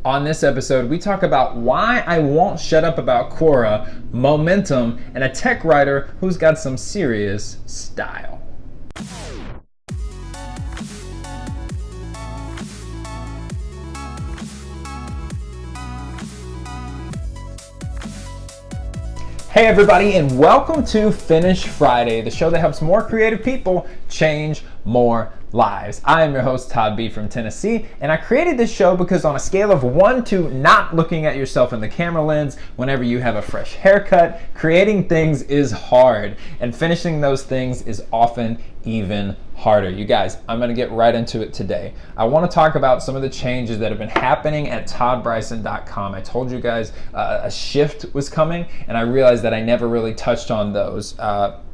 On this episode, we talk about why I won't shut up about Quora, momentum, and a tech writer who's got some serious style. Hey everybody, and welcome to Finish Friday, the show that helps more creative people change more lives. I am your host, Todd B. from Tennessee, and I created this show because on a scale of 1 to not looking at yourself in the camera lens whenever you have a fresh haircut, creating things is hard, and finishing those things is often even harder. You guys, I'm going to get right into it today. I want to talk about some of the changes that have been happening at toddbryson.com. I told you guys a shift was coming, and I realized that I never really touched on those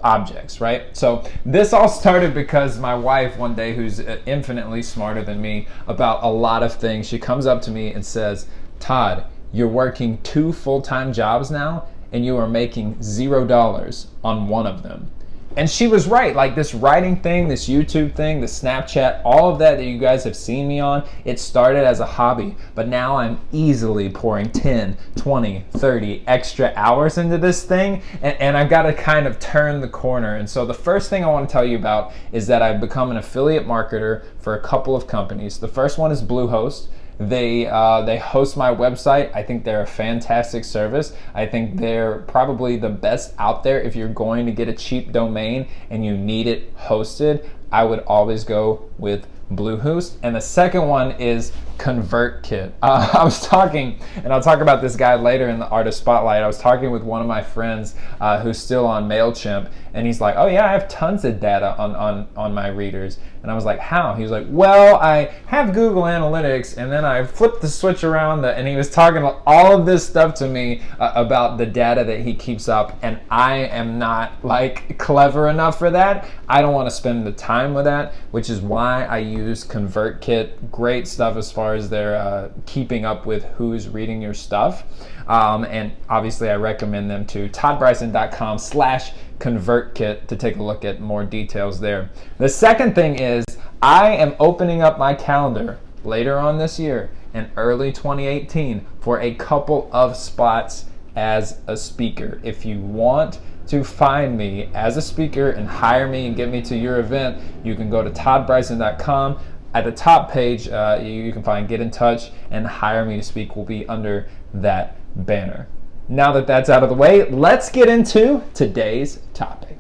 objects, right? So this all started because my wife one day, who's infinitely smarter than me about a lot of things, she comes up to me and says, "Todd, you're working 2 full-time jobs now, and you are making $0 on one of them." And she was right. Like, this writing thing, this YouTube thing, the Snapchat, all of that you guys have seen me on, it started as a hobby, but now I'm easily pouring 10, 20, 30 extra hours into this thing, and I've got to kind of turn the corner. And so the first thing I want to tell you about is that I've become an affiliate marketer for a couple of companies. The first one is Bluehost. They host my website. I think they're a fantastic service. I think they're probably the best out there. If you're going to get a cheap domain and you need it hosted, I would always go with Bluehost. And the second one is ConvertKit. I was talking, and I'll talk about this guy later in the Artist Spotlight. I was talking with one of my friends who's still on MailChimp, and he's like, "Oh yeah, I have tons of data on my readers." And I was like, "How?" He was like, "Well, I have Google Analytics, and then I flipped the switch around," and he was talking all of this stuff to me about the data that he keeps up, and I am not like clever enough for that. I don't want to spend the time with that, which is why I use ConvertKit. Great stuff as far as their keeping up with who's reading your stuff. And obviously I recommend them to toddbryson.com/ConvertKit to take a look at more details there. The second thing is I am opening up my calendar later on this year in early 2018 for a couple of spots as a speaker. If you want to find me as a speaker and hire me and get me to your event, you can go to toddbryson.com. At the top page, you can find Get in Touch, and Hire Me to Speak will be under that banner. Now that that's out of the way, let's get into today's topic.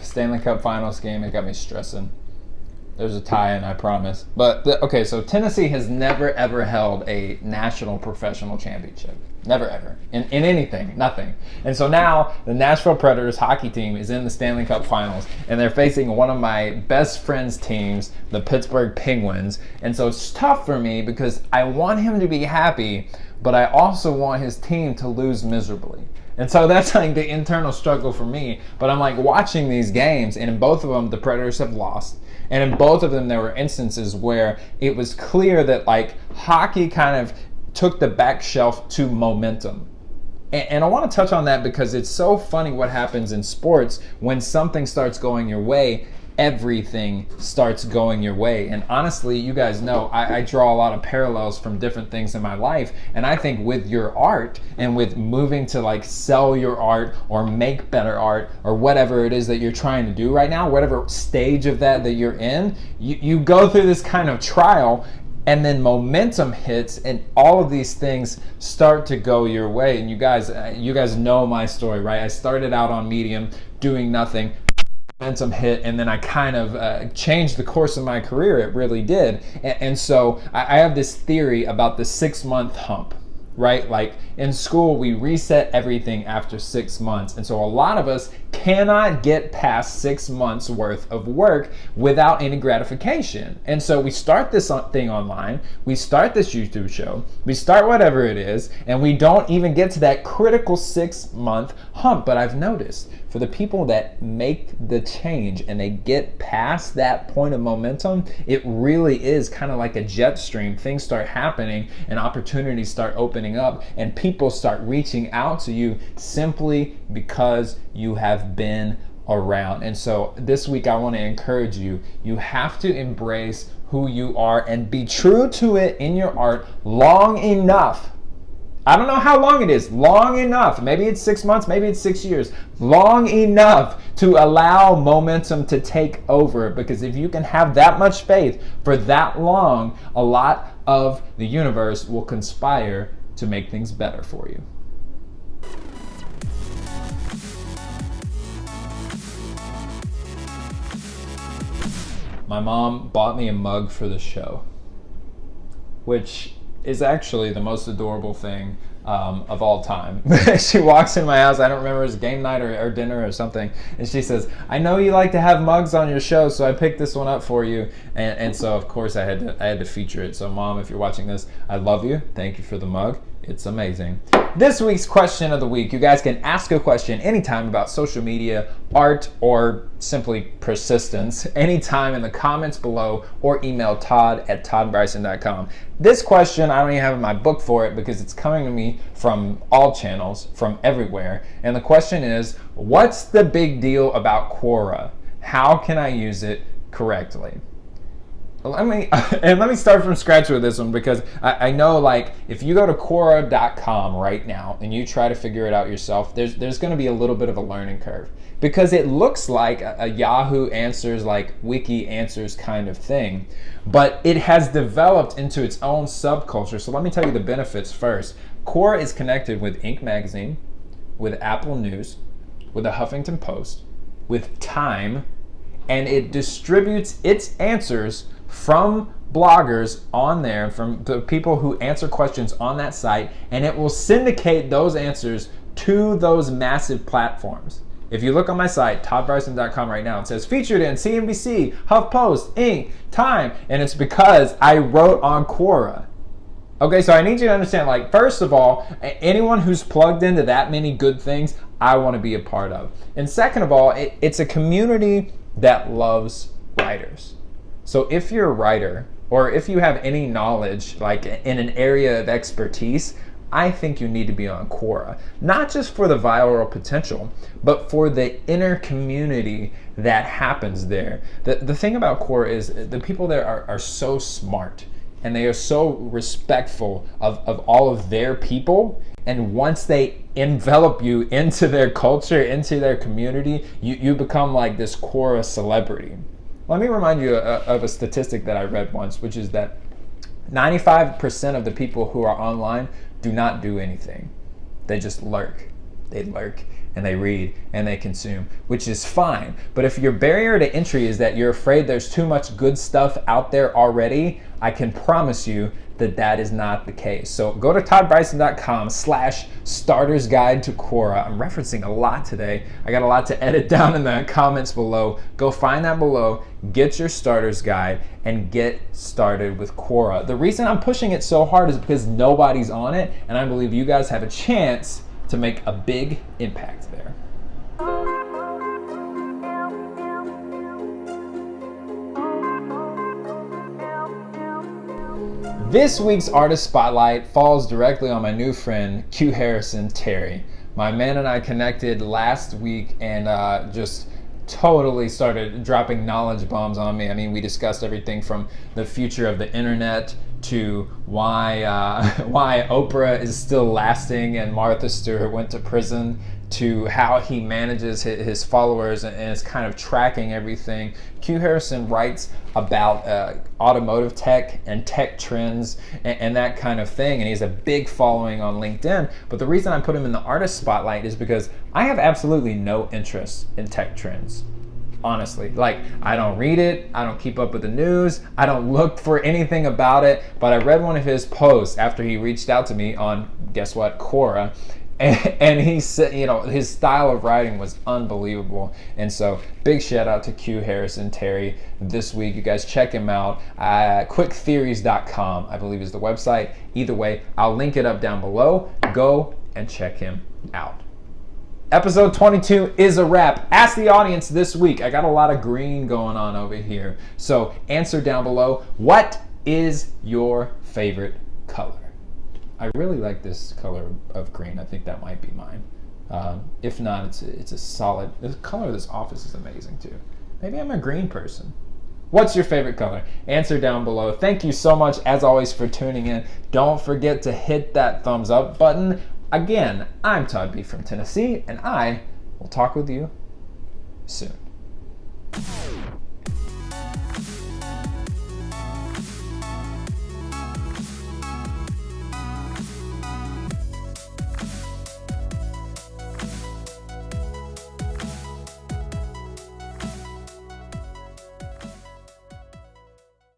Stanley Cup Finals game, it got me stressing. There's a tie-in, I promise. But, okay, so Tennessee has never, ever held a national professional championship. Never, ever. In anything. Nothing. And so now, the Nashville Predators hockey team is in the Stanley Cup Finals, and they're facing one of my best friend's teams, the Pittsburgh Penguins. And so it's tough for me because I want him to be happy, but I also want his team to lose miserably. And so that's like the internal struggle for me. But I'm like watching these games, and in both of them, the Predators have lost. And in both of them, there were instances where it was clear that like hockey kind of took the back shelf to momentum. And I want to touch on that because it's so funny what happens in sports when something starts going your way. Everything starts going your way. And honestly, you guys know I draw a lot of parallels from different things in my life, and I think with your art and with moving to like sell your art or make better art or whatever it is that you're trying to do right now, whatever stage of that you're in, you go through this kind of trial, and then momentum hits and all of these things start to go your way. And you guys know my story, right? I started out on Medium doing nothing. Momentum hit, and then I kind of changed the course of my career. It really did. And so I have this theory about the 6-month hump, right? Like in school, we reset everything after 6 months. And so a lot of us cannot get past 6 months worth of work without any gratification. And so we start this thing online, we start this YouTube show, we start whatever it is, and we don't even get to that critical 6-month hump. But I've noticed for the people that make the change and they get past that point of momentum, it really is kind of like a jet stream. Things start happening and opportunities start opening up and people start reaching out to you simply because you have been around. And so this week I want to encourage you, you have to embrace who you are and be true to it in your art long enough. I don't know how long it is, long enough. Maybe it's 6 months, maybe it's 6 years. Long enough to allow momentum to take over, because if you can have that much faith for that long, a lot of the universe will conspire to make things better for you. My mom bought me a mug for the show, which is actually the most adorable thing of all time. She walks in my house, I don't remember, it's game night or dinner or something, and she says, I know you like to have mugs on your show, so I picked this one up for you. And so of course I had to feature it. So Mom, if you're watching this, I love you. Thank you for the mug. It's amazing. This week's question of the week. You guys can ask a question anytime about social media, art, or simply persistence anytime in the comments below, or email todd@toddbryson.com. This question, I don't even have my book for it because it's coming to me from all channels, from everywhere. And the question is, what's the big deal about Quora? How can I use it correctly? Let me start from scratch with this one, because I know, like, if you go to Quora.com right now and you try to figure it out yourself, there's going to be a little bit of a learning curve, because it looks like a Yahoo Answers, like Wiki Answers kind of thing, but it has developed into its own subculture. So let me tell you the benefits first. Quora is connected with Inc. magazine, with Apple News, with the Huffington Post, with Time, and it distributes its answers from bloggers on there, from the people who answer questions on that site, and it will syndicate those answers to those massive platforms. If you look on my site, toddbryson.com right now, it says featured in CNBC, HuffPost, Inc., Time, and it's because I wrote on Quora. Okay, so I need you to understand, like, first of all, anyone who's plugged into that many good things, I want to be a part of. And second of all, it's a community that loves writers. So if you're a writer, or if you have any knowledge, like in an area of expertise, I think you need to be on Quora. Not just for the viral potential, but for the inner community that happens there. The thing about Quora is the people there are so smart, and they are so respectful of all of their people. And once they envelop you into their culture, into their community, you become like this Quora celebrity. Let me remind you of a statistic that I read once, which is that 95% of the people who are online do not do anything. They just lurk. They lurk and they read and they consume, which is fine. But if your barrier to entry is that you're afraid there's too much good stuff out there already, I can promise you that that is not the case. So go to toddbryson.com/starters guide to Quora. I'm referencing a lot today. I got a lot to edit down in the comments below. Go find that below, get your starters guide, and get started with Quora. The reason I'm pushing it so hard is because nobody's on it, and I believe you guys have a chance to make a big impact there. This week's Artist Spotlight falls directly on my new friend, Q Harrison Terry. My man and I connected last week and just totally started dropping knowledge bombs on me. I mean, we discussed everything from the future of the internet to why Oprah is still lasting and Martha Stewart went to prison, to how he manages his followers and is kind of tracking everything. Q Harrison writes about automotive tech and tech trends and that kind of thing, and he has a big following on LinkedIn. But the reason I put him in the artist spotlight is because I have absolutely no interest in tech trends. Honestly, like, I don't read it, I don't keep up with the news, I don't look for anything about it, but I read one of his posts after he reached out to me on, guess what, Quora, and he said, you know, his style of writing was unbelievable. And so big shout out to Q Harrison Terry this week. You guys check him out. Quicktheories.com, I believe, is the website. Either way, I'll link it up down below. Go and check him out. Episode 22 is a wrap. Ask the audience this week. I got a lot of green going on over here. So answer down below. What is your favorite color? I really like this color of green. I think that might be mine. If not, it's a solid. The color of this office is amazing too. Maybe I'm a green person. What's your favorite color? Answer down below. Thank you so much, as always, for tuning in. Don't forget to hit that thumbs up button. Again, I'm Todd B from Tennessee, and I will talk with you soon.